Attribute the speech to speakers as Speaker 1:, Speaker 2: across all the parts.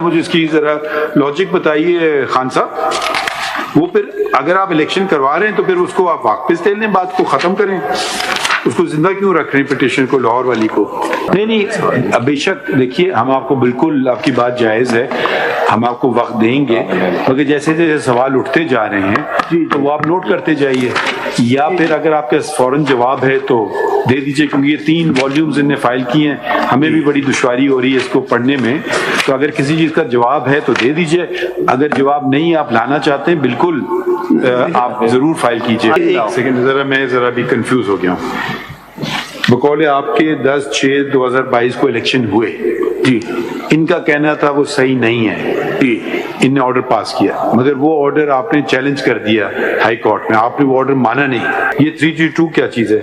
Speaker 1: مجھے اس کی ذرا لاجک بتائیے خان صاحب. وہ پھر اگر آپ الیکشن کروا رہے ہیں تو پھر اس کو آپ واپس لے لیں, بات کو ختم کریں. اس کو زندہ کیوں رکھ رہے ہیں پٹیشن کو, لاہور والی کو؟ نہیں بے شک دیکھیے ہم آپ کو بالکل, آپ کی بات جائز ہے, ہم آپ کو وقت دیں گے, مگر جیسے جیسے سوال اٹھتے جا رہے ہیں تو وہ آپ نوٹ کرتے جائیے, یا پھر اگر آپ کے فوراً جواب ہے تو دے دیجئے, کیونکہ یہ 3 والیومز انہیں فائل کیے ہیں, ہمیں بھی بڑی دشواری ہو رہی ہے اس کو پڑھنے میں. تو اگر کسی چیز کا جواب ہے تو دے دیجئے, اگر جواب نہیں آپ لانا چاہتے ہیں بالکل آپ ضرور فائل کیجئے. ایک سیکنڈ ذرا, میں ذرا بھی کنفیوز ہو گیا ہوں. بقول آپ کے 10/6/2022 کو الیکشن ہوئے جی, ان کا کہنا تھا وہ صحیح نہیں ہے جی, ان نے آرڈر پاس کیا, مگر وہ آرڈر آپ نے چیلنج کر دیا ہائی کورٹ میں, آپ نے وہ آرڈر مانا نہیں. یہ 332 کیا چیز ہے؟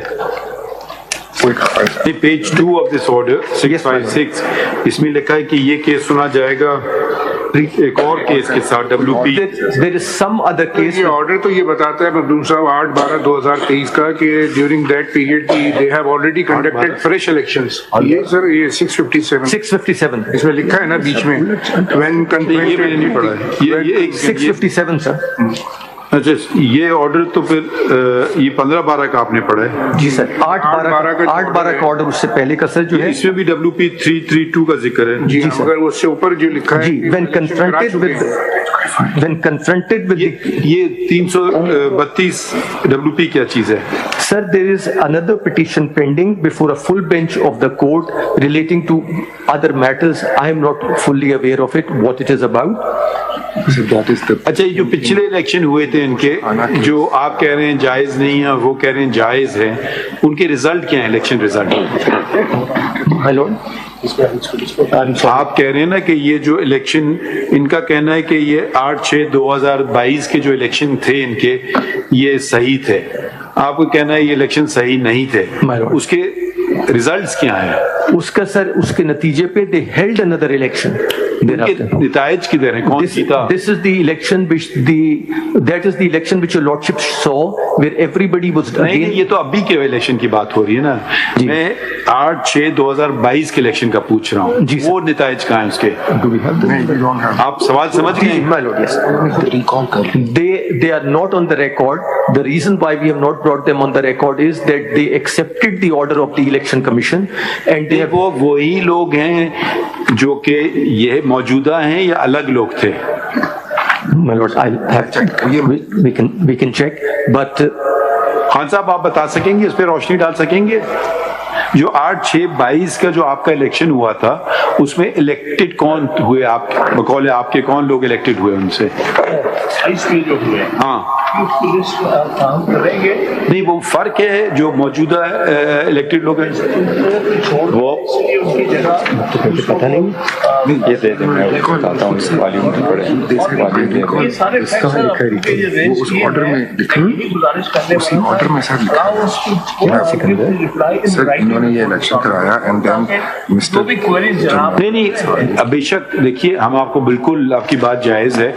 Speaker 1: پیج 2 آف دس آرڈر 656, اس میں لکھا ہے کہ یہ کیس سنا جائے گا ایک اور کیس کے ساتھ WP.
Speaker 2: There is some other case.
Speaker 3: یہ آرڈر تو یہ بتاتا ہے مخدوم صاحب 8/12/2023 کا کہ during that period they have already conducted fresh elections. یہ سر یہ 657 اس میں لکھا ہے نا بیچ میں, when
Speaker 1: یہ میں نے نہیں پڑھا ہے, یہ
Speaker 2: 657 سر.
Speaker 1: اچھا, یہ آرڈر تو پھر یہ 15/12 کا آپ نے پڑھا ہے
Speaker 2: جی سر, 8/12 کا آرڈر اس سے پہلے کا سر جو ہے,
Speaker 1: اس میں بھی WP 332 کا ذکر ہے
Speaker 3: جی, مگر اس سے اوپر جو لکھا ہے
Speaker 2: when confronted with
Speaker 1: یہ 332 WP کیا چیز ہے؟
Speaker 2: Sir, there is another petition pending before a full bench of the court relating to other matters. I am not fully aware of it, what it is about.
Speaker 1: اچھا, یہ جو پچھلے election ہوئے تھے ان کے, جو آپ کہہ رہے ہیں جائز نہیں ہے, وہ کہہ رہے ہیں جائز ہیں, ان کے ریزلٹ کیا ہیں, الیکشن ریزلٹ؟ آپ کہہ رہے ہیں نا کہ یہ جو الیکشن, ان کا کہنا ہے کہ یہ 8/6/2022 کے جو الیکشن تھے ان کے, یہ صحیح تھے. آپ کو کہنا ہے یہ الیکشن صحیح نہیں تھے, اس کے ریزلٹس کیا ہیں؟
Speaker 2: اس کا سر, اس کے نتیجے پہ they held another election.
Speaker 1: نتائج کدھر ہیں, کون جیتا؟
Speaker 2: This is the election which that is the election which your lordship saw where everybody was
Speaker 1: نہیں, یہ تو ابھی کے الیکشن کی بات ہو رہی ہے نا, میں 8/6/2022 کے الیکشن کا پوچھ رہا ہوں, وہ نتائج کہاں ہیں اس کے؟ آپ سوال سمجھ گئے؟
Speaker 2: They are not on the record. The reason why we have not brought them on the record is that they accepted the order of the election commission and they have.
Speaker 1: وہ وہی لوگ ہیں جو کہ یہ موجودہ ہیں یا الگ لوگ تھے؟
Speaker 2: My lord, I'll have check. We can check, but
Speaker 1: Khan صاحب آپ بتا سکیں گے, اس پہ روشنی ڈال سکیں گے؟ جو 8/6/22 کا جو آپ کا الیکشن ہوا تھا, اس میں الیکٹڈ کون ہوئے, آپ بقول آپ کے کون لوگ الیکٹڈ ہوئے ان سے؟ ہاں نہیں, وہ فرق ہے جو موجودہ الیکٹڈ لوگ ہیں وہ
Speaker 2: پتہ نہیں.
Speaker 4: یہ دے دیں, میں بتاتا ہوں, اس والیوم میں پڑھیں,
Speaker 3: اس آرڈر میں اسی آرڈر میں سر لکھا سر انہوں نے یہ الیکشن کرایا اینڈ دین مسٹر
Speaker 1: نہیں, بے شک دیکھیے ہم آپ کو بالکل, آپ کی بات جائز ہے,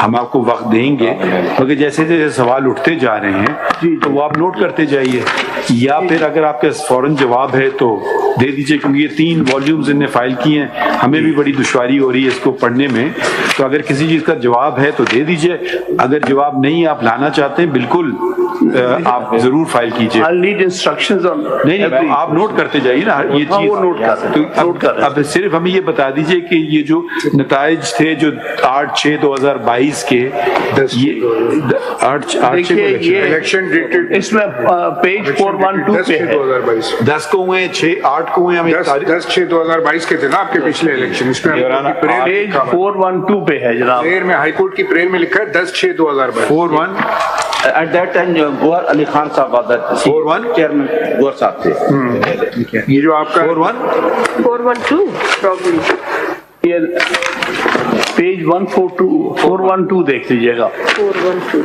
Speaker 1: ہم آپ کو وقت دیں گے, مگر جیسے جیسے سوال اٹھتے جا رہے ہیں تو وہ آپ نوٹ کرتے جائیے, یا پھر اگر آپ کے فوراً جواب ہے تو دے دیجئے, کیونکہ یہ 3 والیومز انہیں فائل کیے ہیں, ہمیں بھی بڑی دشواری ہو رہی ہے اس کو پڑھنے میں. تو اگر کسی چیز کا جواب ہے تو دے دیجئے, اگر جواب نہیں آپ لانا چاہتے ہیں بالکل آپ ضرور فائل کیجئے. نہیں, آپ نوٹ کرتے جائیے نا یہ چیز. اب صرف ہمیں یہ بتا دیجئے کہ یہ جو نتائج تھے جو 8/6/2022 کے, یہ
Speaker 3: الیکشن ڈیٹڈ
Speaker 5: اس میں پیج 412 پہ ہے,
Speaker 1: 10 کو ہوئے, 8 کو ہوئے, ہمیں
Speaker 3: 10/6/2022 کے تھے نا آپ کے پچھلے الیکشن. اس میں
Speaker 5: پیج 412 پہ ہے جناب,
Speaker 3: پریئر میں ہائی کورٹ کی پریئر میں لکھا ہے 10/6/2022.
Speaker 1: 41
Speaker 4: ایٹ دیٹ ٹائم گوہر علی خان صاحب
Speaker 1: 41
Speaker 4: چیئرمین گوہر صاحب تھے.
Speaker 3: یہ جو آپ کا
Speaker 5: 412 یہ پیج 412 دیکھ لیجیے گا.
Speaker 6: 412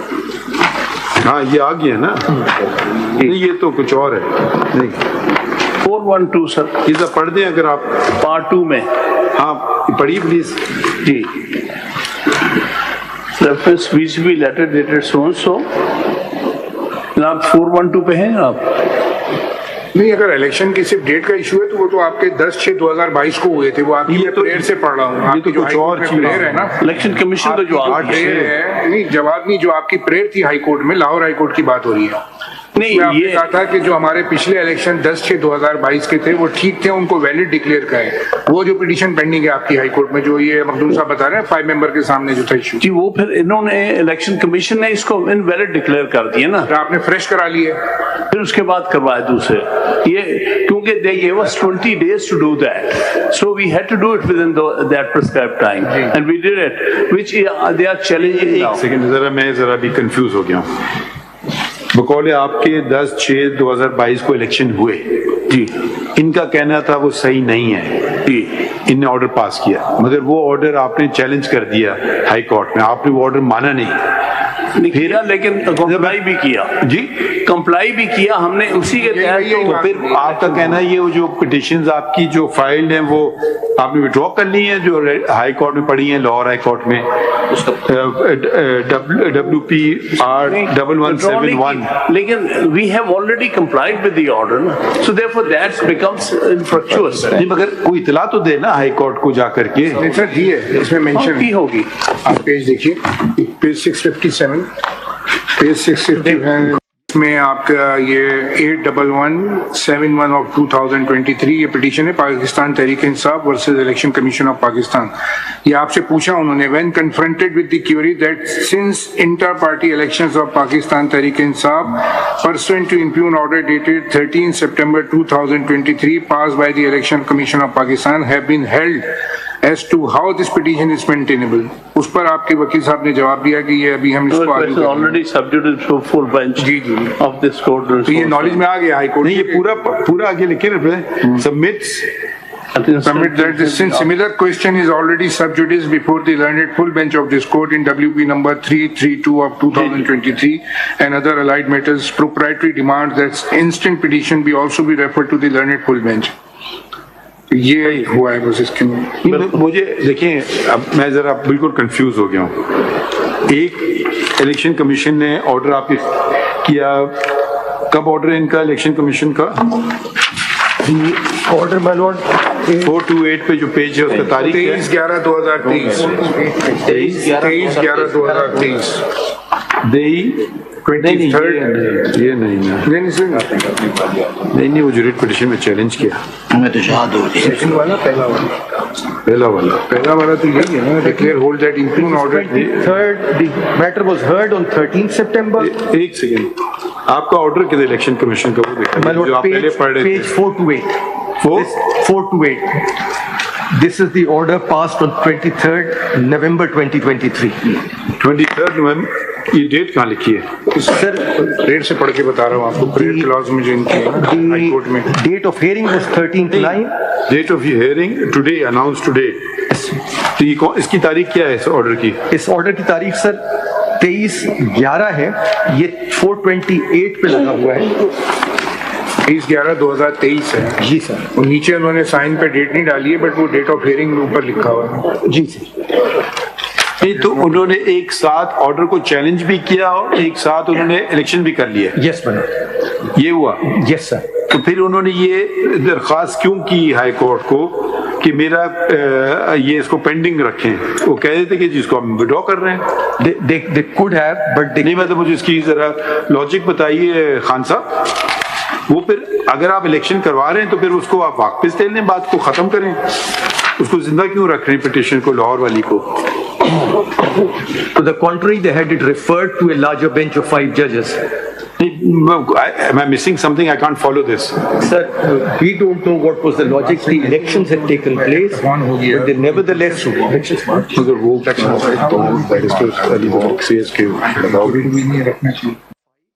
Speaker 1: ہاں یہ آ گیا نا, یہ تو کچھ اور ہے. نہیں
Speaker 5: 412 سر,
Speaker 1: یہ پڑھ دیں اگر آپ
Speaker 5: پارٹ 2 میں.
Speaker 1: ہاں پڑھیے پلیز.
Speaker 5: جی, ریفرنس VCB لیٹر ڈیٹڈ سو جناب 412 پہ ہیں آپ.
Speaker 3: نہیں, اگر الیکشن کی صرف ڈیٹ کا ایشو ہے تو وہ تو آپ کے 10/6/2022 کو ہوئے تھے, وہ آپ کی
Speaker 1: یہ تو-
Speaker 3: پریئر سے پڑھ رہا ہوں,
Speaker 1: یہ
Speaker 3: آپ
Speaker 1: تو
Speaker 3: کی جو
Speaker 1: کچھ
Speaker 3: ہائی
Speaker 1: اور
Speaker 3: کورٹ میں
Speaker 1: چیز
Speaker 3: پریئر ہے نا,
Speaker 5: الیکشن کمیشن تو جو
Speaker 3: آپ کی prayer ہے, نہیں جواب نہیں, جو آپ کی پریئر تھی ہائی کورٹ میں, لاہور ہائی کورٹ کی بات ہو رہی ہے. میں آپ
Speaker 5: نہیں
Speaker 3: نے کہا تھا کہ جو ہمارے پچھلے الیکشن 10/6/2022 کے تھے وہ ٹھیک تھے, ان کو ویلڈ ڈکلیئر کریں. وہ جو پٹیشن پینڈنگ ہے آپ کی ہائی کورٹ میں, جو یہ مخدوم صاحب بتا رہے ہیں 5 ممبر کے سامنے جو تھا ایشو,
Speaker 5: جی وہ پھر انہوں نے الیکشن کمیشن نے اس کو انویلڈ ڈکلیئر کر دیا نا,
Speaker 3: آپ نے فریش کرا لیے.
Speaker 5: پھر اس کے بعد کروایا دوسرے. یہ کیونکہ they gave us 20 days to do that, so we had to do it within that prescribed time, and we did it, which they are challenging now.
Speaker 1: Second میں ذرا بھی کنفیوز ہو گیا ہوں. بقول آپ کے 10/6/2022 کو الیکشن ہوئے
Speaker 5: جی
Speaker 1: ان کا کہنا تھا وہ صحیح نہیں ہے,
Speaker 5: جی
Speaker 1: ان نے آرڈر پاس کیا, مگر وہ آرڈر آپ نے چیلنج کر دیا ہائی کورٹ میں, آپ نے وہ آرڈر مانا نہیں.
Speaker 5: کیا, لیکن کمپلائی بھی کیا,
Speaker 1: جی
Speaker 5: کمپلائی بھی کیا ہم نے اسی کے تحت.
Speaker 1: تو پھر آپ کا کہنا ہے یہ جو پٹیشنز آپ کی جو فائلڈ ہیں وہ آپ نے وڈرا کر لی ہیں, جو ہائی کورٹ میں پڑی ہیں, لاہور ہائی کورٹ میں WPR1171.
Speaker 5: لیکن we have already complied with the order, so therefore that becomes infructuous.
Speaker 1: نہیں مگر کوئی اطلاع تو دے نا ہائی کورٹ کو جا کر کے.
Speaker 3: نہیں سر دی ہے, اس میں مینشن
Speaker 5: کی ہوگی.
Speaker 3: آپ پیج دیکھیے, پیج 657, پیج 650 میں آپ کا یہ 81171 آف 2023 یہ پٹیشن ہے Pakistan Tehreek Insaf versus election commission of Pakistan. یہ آپ سے پوچھا انہوں نے, when confronted with the query that since inter-party elections of Pakistan Tehreek Insaf pursuant to impugn order dated 13 September 2023 passed by the Election Commission of Pakistan have been held as to how this petition is maintainable, اس پر آپ کے وکیل صاحب نے جواب دیا کہ یہ ابھی ہم اس کو آگے
Speaker 5: already subjected to full bench
Speaker 3: G G
Speaker 5: of this court.
Speaker 3: تو یہ نالج میں آ گیا ہائی کورٹ.
Speaker 1: نہیں یہ پورا آگے لکھے نا, submits
Speaker 3: Submit that since similar question is already sub judice before the learned full bench of this court in WP number 332 of 2023 and other allied matters, proprietary demands that instant petition be also be referred to the learned full bench. یہ ہوا ہے بس اس کے میں.
Speaker 1: مجھے دیکھیں اب میں ذرا بالکل کنفیوز ہو گیا ہوں. ایک الیکشن کمیشن نے آرڈر آپ کیا, کب آرڈر ہے ان کا الیکشن کمیشن کا؟
Speaker 2: Order, my lord.
Speaker 1: 428 پہ جو پیج ہے اس کا تاریخ ہے
Speaker 3: 23/11/2023. 23/11/2023.
Speaker 1: یہ نہیں وہ جو ریٹ پٹیشن میں چیلنج کیا پہلا والا
Speaker 3: تو یہی ہے نا, declare hold that impugned order.
Speaker 2: 23rd, the matter was heard on 13th September.
Speaker 1: ایک سیکنڈ, آپ کا آرڈر کدھر الیکشن کمیشن کا وہ
Speaker 2: My
Speaker 1: دیکھا
Speaker 2: lord,
Speaker 1: جو آپ پہلے پڑھ رہے
Speaker 2: page
Speaker 1: تھے
Speaker 2: 428. 428. This is the order passed on 23rd November 2023.
Speaker 1: 23 نومبر. یہ ڈیٹ کہاں لکھی ہے؟
Speaker 3: سر ریٹ سے پڑھ کے بتا رہا ہوں آپ کو, پریئر کلاس میں جو ان کی ہائی کورٹ میں.
Speaker 2: The date of hearing was 13th 9.
Speaker 1: Date of hearing today, announce today. تو یہ اس کی تاریخ کیا ہے اس آرڈر کی؟
Speaker 2: اس آرڈر کی تاریخ سر 23/11 ہے, یہ 428 پہ لگا ہوا ہے.
Speaker 3: 23/11/2023 ہے.
Speaker 2: جی سر.
Speaker 3: اور نیچے انہوں نے سائن پہ ڈیٹ نہیں ڈالی ہے, بٹ وہ ڈیٹ آف ہیئرنگ اوپر لکھا ہوا ہے.
Speaker 2: جی سر.
Speaker 1: نہیں تو انہوں نے ایک ساتھ آرڈر کو چیلنج بھی کیا اور ایک ساتھ انہوں نے الیکشن بھی کر لیا,
Speaker 2: یس میڈم,
Speaker 1: یہ ہوا.
Speaker 2: یس سر.
Speaker 1: تو پھر انہوں نے یہ درخواست کیوں کی ہائی کورٹ کو کہ میرا یہ اس کو پینڈنگ رکھیں؟ وہ کہہ دیتے کہ جس کو ہم وڈرا کر رہے ہیں.
Speaker 2: They could have, but they
Speaker 1: نہیں مطلب مجھے اس کی ذرا لاجک بتائیے خان صاحب. وہ پھر اگر آپ الیکشن کروا رہے ہیں تو پھر اس کو آپ واپس لے لیں, بات کو ختم کریں, اس کو زندہ کیوں رکھ رہے ہیں پٹیشن کو, لاہور والی کو؟
Speaker 2: To the contrary, they had it referred to a larger bench of 5 judges.
Speaker 1: Am I missing something? I can't follow this.
Speaker 2: Sir, we don't know what was the logic. The elections had taken place, but they nevertheless.
Speaker 1: مگر وہ CSK